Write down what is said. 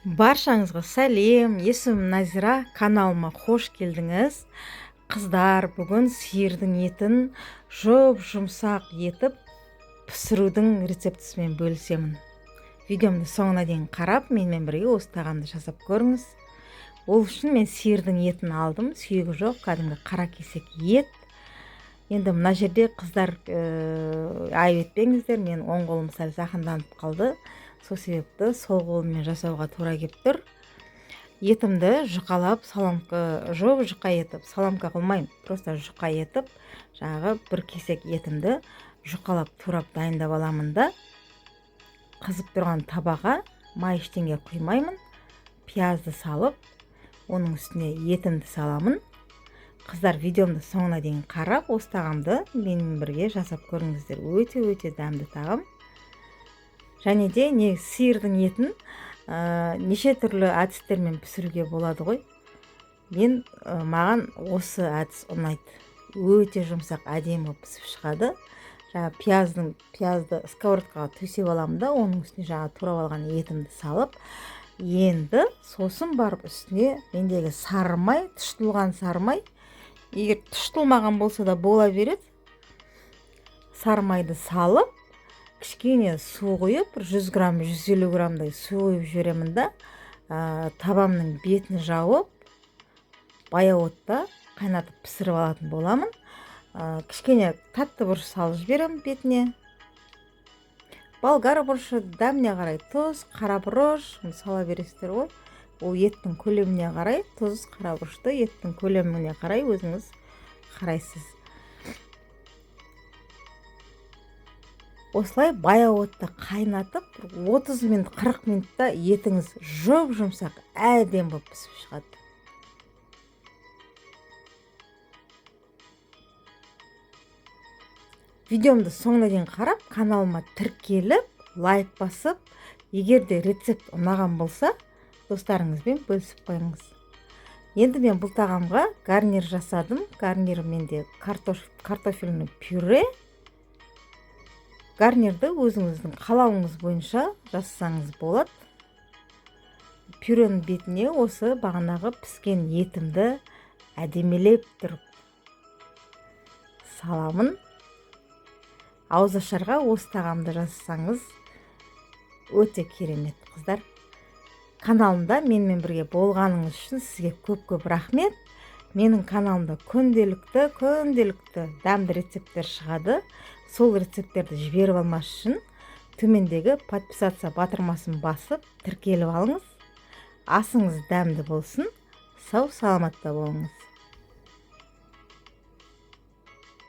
Баршаңызға сәлем, есімім Назира, каналыма қош келдіңіз. Қыздар, бүгін сиырдың етін жұмсақ етіп пісірудің рецептісімен бөлісемін. Видеомды соңына дейін қарап, менімен бірге осы тағамды жасап көріңіз. Ол үшін мен сиырдың етін алдым, сүйегі жоқ, кәдімгі қара кесек ет. Енді мына жерде қыздар айып етпеңіздер, мен оң қолым сәл зақымданып қалды. Сол себепті сол қолыммен жасауға тура келіп тұр. Етімді жұқалап, жұқа етіп, саламка қылмаймын, просто жұқа етіп, жаңағы бір кесек етімді жұқалап турап дайындап аламын да, қызып тұрған табаға май ештеңе құймаймын, пиязды салып, оның үстіне етімді саламын. Қыздар, видеомды соңына дейін қарап, осы тағамды менімен бірге жасап көріңіздер. Өте дәмді тағам. Және де сиырдың етін неше түрлі әдістермен пісіруге болады ғой. Маған осы әдіс ұнайды. Өте жұмсақ, әдемі пісіп шығады. Пиязды сковородкаға төсеп аламын да, оның үстіне турап алған етімді салып, енді сосын барып үстіне мендегі сары май, тұштылған сары май, егер тұштылмаған болса да бола береді, сары майды салып, кішкене су құйып, 100 грамм, 150 граммдай су құйып жіберемін да, табамның бетін жауып, баяу отта қайнатып пісіріп алатын боламын. Кішкене татты бұрыш салып жіберемін бетіне. Болгар бұрышы, дәміне қарай тұз, қара бұрыш сала бересіздер ғой. Ол еттің көлеміне қарай, тұз, қара бұрышты еттің көлеміне қарай өзіңіз қарайсыз. Осылай баяу отта қайнатып, 30 минут, 40 минутта етіңіз жұмсақ, әдемі болып пісіп шығады. Видеомды соңына дейін қарап, каналыма тіркеліп, лайк басып, егер де рецепт ұнаған болса, достарыңызбен бөлісіп қойыңыз. Енді мен бұл тағамға гарнир жасадым. Гарнир менде картофельный пюре. Гарнирді өзіңіздің қалауыңыз бойынша жасасаңыз болады. Пюренің бетіне осы бағанағы піскен етімді әдемелеп тұрып саламын. Ауызашарға осы тағамды жасасаңыз өте керемет, қыздар. Каналымда менімен бірге болғаныңыз үшін сізге көп рахмет. Менің каналымда күнделікті дәмді рецепттер шығады. Сол рецепттерді жіберіп алмас үшін төмендегі подписаться батырмасын басып, тіркеліп алыңыз. Асыңыз дәмді болсын, сау саламатта болыңыз.